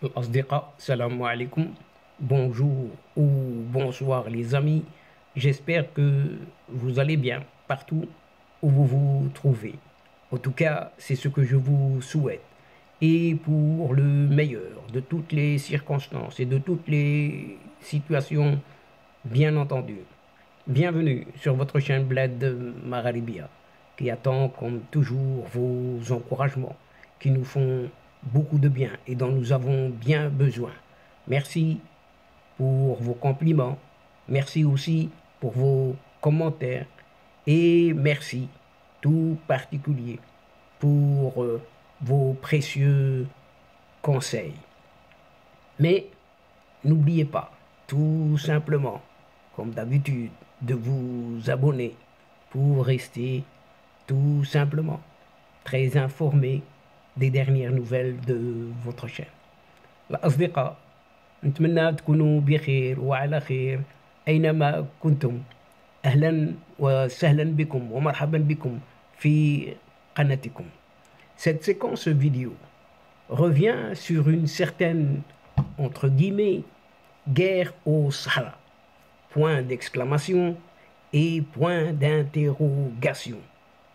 Asdiqa, salam alaikum, bonjour ou bonsoir les amis. J'espère que vous allez bien partout où vous vous trouvez. En tout cas, c'est ce que je vous souhaite. Et pour le meilleur de toutes les circonstances et de toutes les situations, bien entendu. Bienvenue sur votre chaîne Bled Magharibia, qui attend comme toujours vos encouragements, qui nous font beaucoup de bien et dont nous avons bien besoin. Merci pour vos compliments, merci aussi pour vos commentaires et merci tout particulier pour vos précieux conseils. Mais n'oubliez pas, tout simplement, comme d'habitude, de vous abonner pour rester tout simplement très informé des dernières nouvelles de votre chaîne. الأصدقاء، نتمنى تكونوا بخير وعلى خير أينما كنتم. أهلا وسهلا بكم ومرحبا بكم في قناتكم. Cette séquence vidéo revient sur une certaine, entre guillemets, guerre au Sahara. Point d'exclamation et point d'interrogation,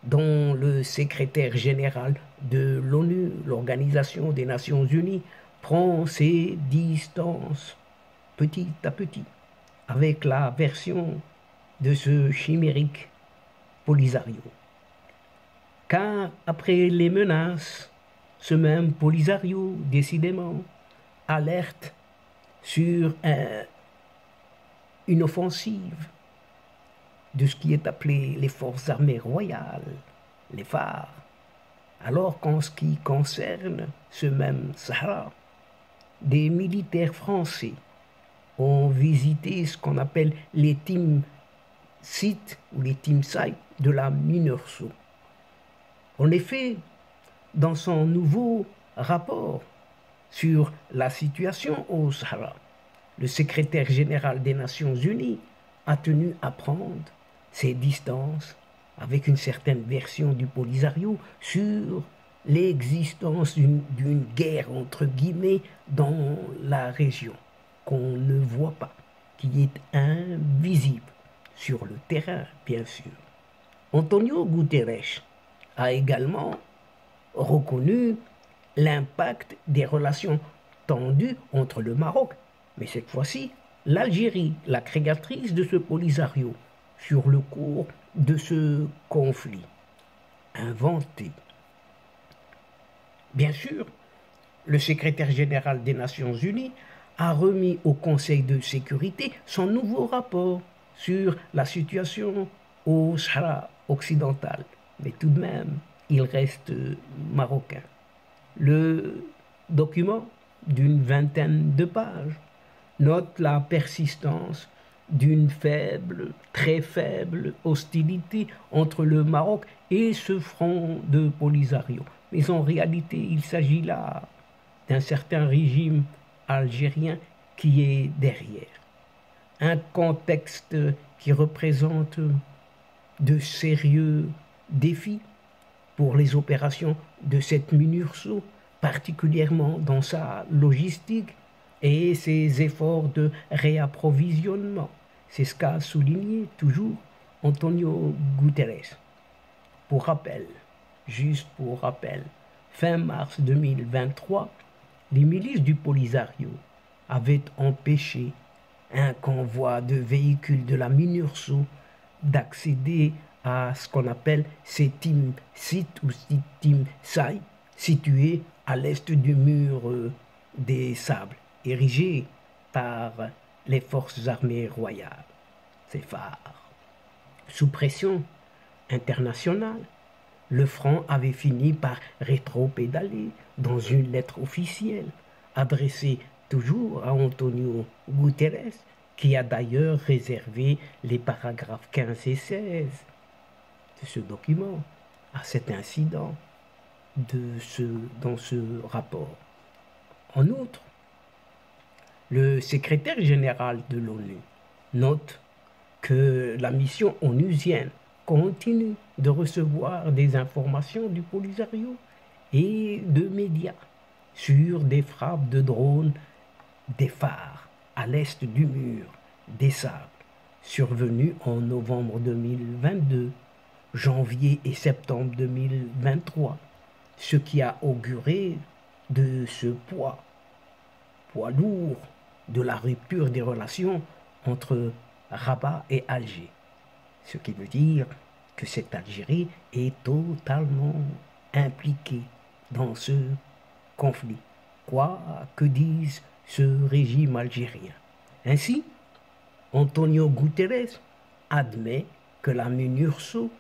dont le secrétaire général de l'ONU, l'Organisation des Nations Unies, prend ses distances petit à petit avec la version de ce chimérique Polisario. Car après les menaces, ce même Polisario, décidément, alerte sur une offensive de ce qui est appelé les forces armées royales, les phares, alors qu'en ce qui concerne ce même Sahara, des militaires français ont visité ce qu'on appelle les team sites ou les team sites de la MINURSO. En effet, dans son nouveau rapport sur la situation au Sahara, le secrétaire général des Nations Unies a tenu à prendre ses distances avec une certaine version du Polisario sur l'existence d'une guerre, entre guillemets, dans la région, qu'on ne voit pas, qui est invisible sur le terrain, bien sûr. Antonio Guterres a également reconnu l'impact des relations tendues entre le Maroc, mais cette fois-ci, l'Algérie, la créatrice de ce Polisario, sur le cours de ce conflit inventé. Bien sûr, le secrétaire général des Nations Unies a remis au Conseil de sécurité son nouveau rapport sur la situation au Sahara occidental. Mais tout de même, il reste marocain. Le document d'une vingtaine de pages note la persistance d'une faible, très faible hostilité entre le Maroc et ce front de Polisario. Mais en réalité, il s'agit là d'un certain régime algérien qui est derrière. Un contexte qui représente de sérieux défis pour les opérations de cette MINURSO, particulièrement dans sa logistique et ses efforts de réapprovisionnement. C'est ce qu'a souligné toujours Antonio Guterres. Pour rappel, juste pour rappel, fin mars 2023, les milices du Polisario avaient empêché un convoi de véhicules de la MINURSO d'accéder à ce qu'on appelle ces team sites ou team sites situés à l'est du mur des sables, érigé par les forces armées royales, ces phares. Sous pression internationale, le front avait fini par rétropédaler dans une lettre officielle adressée toujours à Antonio Guterres, qui a d'ailleurs réservé les paragraphes 15 et 16 de ce document à cet incident dans ce rapport. En outre, le secrétaire général de l'ONU note que la mission onusienne continue de recevoir des informations du Polisario et de médias sur des frappes de drones des phares à l'est du mur des sables, survenus en novembre 2022, janvier et septembre 2023, ce qui a auguré de ce poids lourd de la rupture des relations entre Rabat et Alger. Ce qui veut dire que cette Algérie est totalement impliquée dans ce conflit, quoi que dise ce régime algérien. Ainsi, Antonio Guterres admet que la MINURSO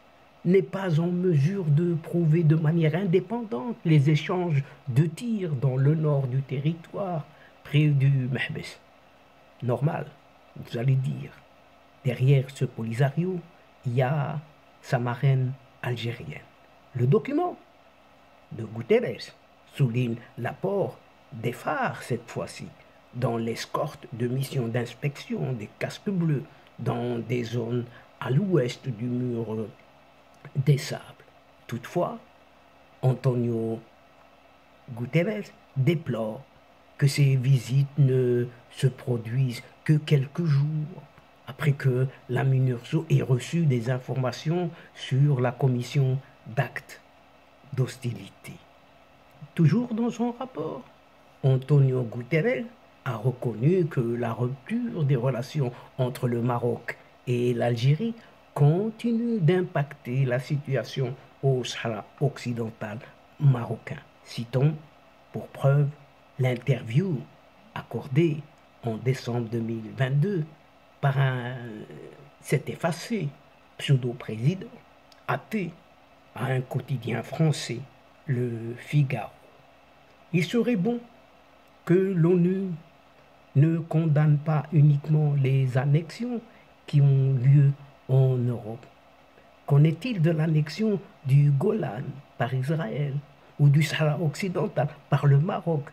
n'est pas en mesure de prouver de manière indépendante les échanges de tirs dans le nord du territoire, près du Mehbes. Normal, vous allez dire. Derrière ce Polisario, il y a sa marraine algérienne. Le document de Guterres souligne l'apport des phares cette fois-ci dans l'escorte de missions d'inspection des casques bleus dans des zones à l'ouest du mur des sables. Toutefois, Antonio Guterres déplore que ces visites ne se produisent que quelques jours après que la MINURSO ait reçu des informations sur la commission d'actes d'hostilité. Toujours dans son rapport, Antonio Guterres a reconnu que la rupture des relations entre le Maroc et l'Algérie continue d'impacter la situation au Sahara occidental marocain. Citons pour preuve l'interview accordée en décembre 2022 par cet effacé pseudo-président athée à un quotidien français, le Figaro. Il serait bon que l'ONU ne condamne pas uniquement les annexions qui ont lieu en Europe. Qu'en est-il de l'annexion du Golan par Israël ou du Sahara occidental par le Maroc?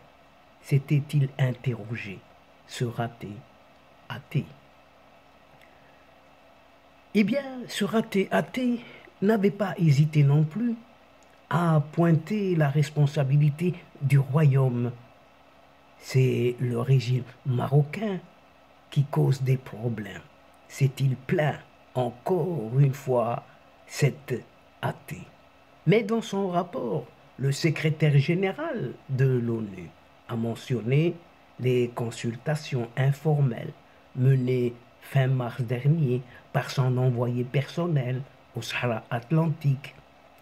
S'était-il interrogé, ce raté athée? Eh bien, ce raté athée n'avait pas hésité non plus à pointer la responsabilité du royaume. C'est le régime marocain qui cause des problèmes. S'est-il plaint encore une fois cet athée? Mais dans son rapport, le secrétaire général de l'ONU a mentionné les consultations informelles menées fin mars dernier par son envoyé personnel au Sahara Atlantique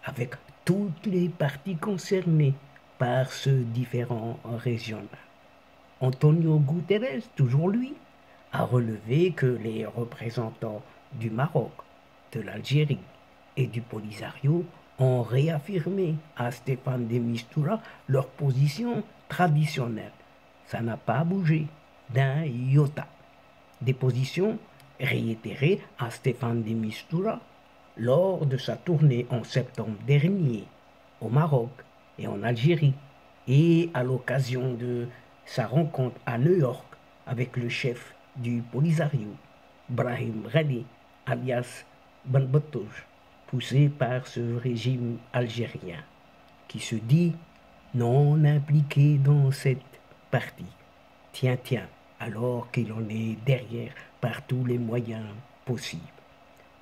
avec toutes les parties concernées par ce différend régional. Antonio Guterres, toujours lui, a relevé que les représentants du Maroc, de l'Algérie et du Polisario ont réaffirmé à Stéphane de Mistura leur position traditionnelle. Ça n'a pas bougé d'un iota. Des positions réitérées à Stéphane de Mistura lors de sa tournée en septembre dernier au Maroc et en Algérie et à l'occasion de sa rencontre à New York avec le chef du Polisario, Brahim Ghali, alias Ben Battouj, poussé par ce régime algérien, qui se dit non impliqué dans cette partie. Tiens, alors qu'il en est derrière par tous les moyens possibles.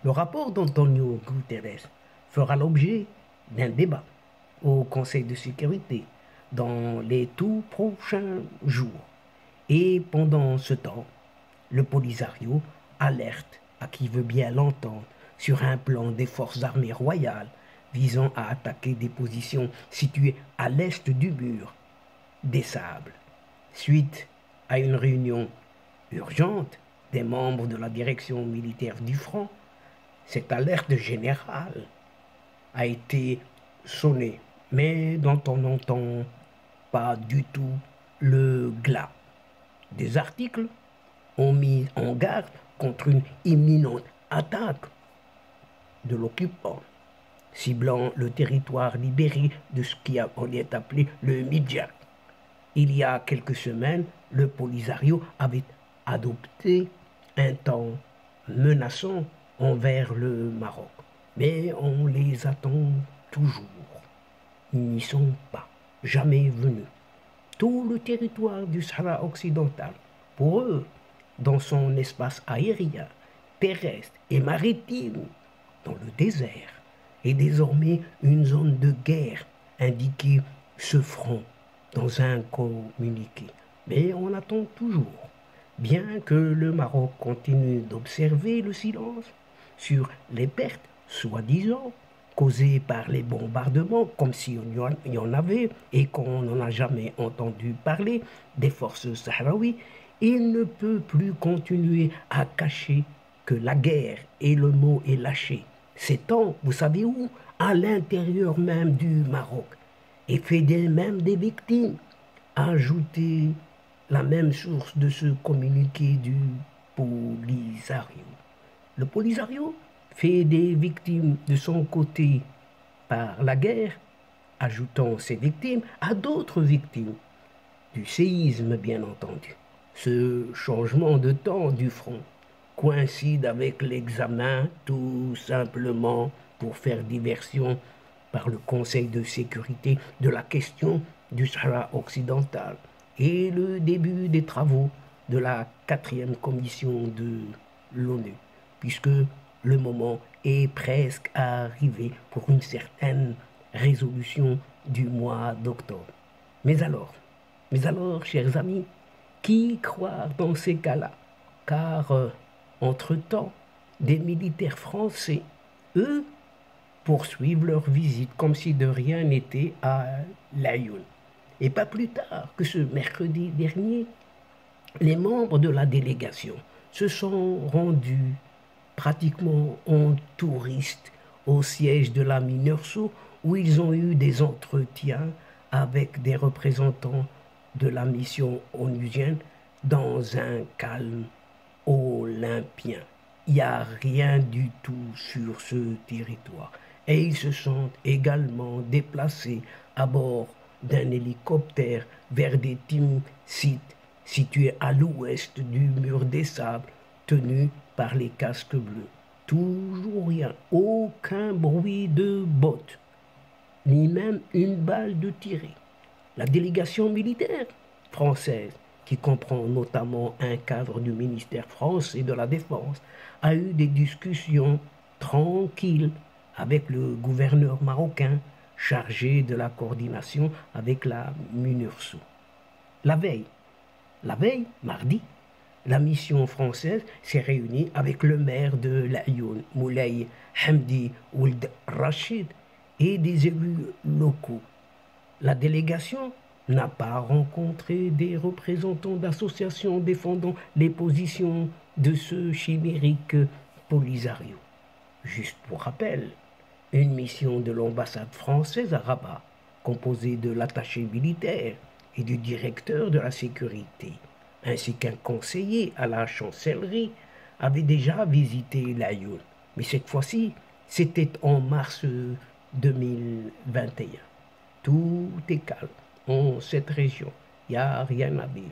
Le rapport d'Antonio Guterres fera l'objet d'un débat au Conseil de sécurité dans les tout prochains jours. Et pendant ce temps, le Polisario alerte à qui veut bien l'entendre sur un plan des forces armées royales visant à attaquer des positions situées à l'est du mur des sables. Suite à une réunion urgente des membres de la direction militaire du front, cette alerte générale a été sonnée, mais dont on n'entend pas du tout le glas. Des articles ont mis en garde contre une imminente attaque de l'occupant, ciblant le territoire libéré de ce qui en est appelé le Midjak. Il y a quelques semaines, le Polisario avait adopté un ton menaçant envers le Maroc. Mais on les attend toujours. Ils n'y sont pas, jamais venus. tout le territoire du Sahara occidental. Pour eux, dans son espace aérien, terrestre et maritime, dans le désert, est désormais une zone de guerre, indiquée ce front dans un communiqué. Mais on attend toujours, bien que le Maroc continue d'observer le silence sur les pertes, soi-disant, causées par les bombardements, comme s'il y en avait et qu'on n'en a jamais entendu parler, des forces sahraouies, il ne peut plus continuer à cacher que la guerre, et le mot est lâché, s'étend, vous savez où? À l'intérieur même du Maroc, et fait même des victimes. Ajouter la même source de ce communiqué du Polisario. Le Polisario fait des victimes de son côté par la guerre, ajoutant ces victimes à d'autres victimes du séisme, bien entendu. Ce changement de temps du front coïncide avec l'examen, tout simplement pour faire diversion par le Conseil de sécurité de la question du Sahara occidental et le début des travaux de la 4e commission de l'ONU, puisque le moment est presque arrivé pour une certaine résolution du mois d'octobre. Mais alors, chers amis, qui croire dans ces cas-là? Car, entre-temps, des militaires français, eux, poursuivent leur visite comme si de rien n'était à Laayoune. Et pas plus tard que ce mercredi dernier, les membres de la délégation se sont rendus pratiquement en touristes au siège de la MINURSO où ils ont eu des entretiens avec des représentants de la mission onusienne dans un calme olympien. Il n'y a rien du tout sur ce territoire. Et ils se sont également déplacés à bord d'un hélicoptère vers des sites situés à l'ouest du mur des sables, tenus par les casques bleus. Toujours rien, aucun bruit de bottes, ni même une balle de tirée. La délégation militaire française, qui comprend notamment un cadre du ministère français de la Défense, a eu des discussions tranquilles avec le gouverneur marocain chargé de la coordination avec la MINURSO. La veille, mardi, la mission française s'est réunie avec le maire de Laayoune, Moulay Hamdi Ould Rachid, et des élus locaux. La délégation n'a pas rencontré des représentants d'associations défendant les positions de ce chimérique Polisario. Juste pour rappel, une mission de l'ambassade française à Rabat, composée de l'attaché militaire et du directeur de la sécurité, ainsi qu'un conseiller à la chancellerie, avait déjà visité Laayoune. Mais cette fois-ci, c'était en mars 2021. Tout est calme en cette région. Il n'y a rien à dire.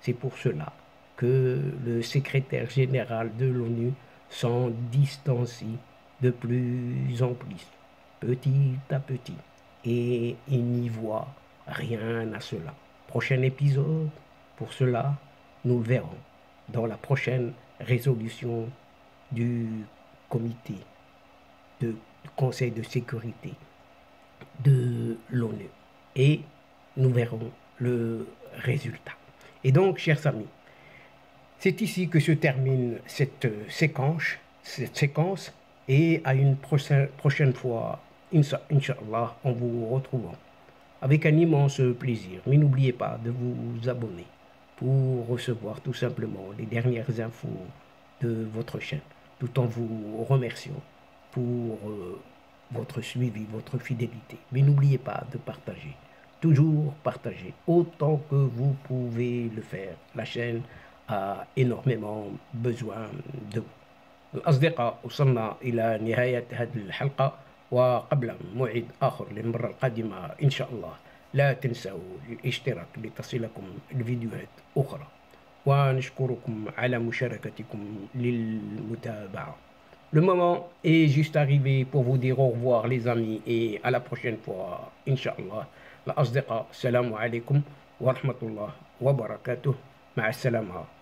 C'est pour cela que le secrétaire général de l'ONU s'en distancie de plus en plus, petit à petit. Et il n'y voit rien à cela. Prochain épisode, pour cela, nous le verrons dans la prochaine résolution du comité du Conseil de sécurité de l'ONU. Et nous verrons le résultat. Et donc, chers amis, c'est ici que se termine cette séquence et à une prochaine fois, Inch'Allah, en vous retrouvant avec un immense plaisir. Mais n'oubliez pas de vous abonner pour recevoir tout simplement les dernières infos de votre chaîne, tout en vous remerciant pour votre suivi, votre fidélité. Mais n'oubliez pas de partager. Toujours partager autant que vous pouvez le faire. La chaîne a énormément besoin de vous. الأصدقاء وصلنا إلى نهاية هذه الحلقة، وقبل موعد آخر للمرة القادمة إن شاء الله لا تنسوا الاشتراك لتصلكم الفيديوهات أخرى، ونشكركم على مشاركتكم للمتابعة. Le moment est juste arrivé pour vous dire au revoir les amis et à la prochaine fois Inch'Allah. الأصدقاء السلام عليكم wa rahmatullah wa barakatuh. مع السلامة.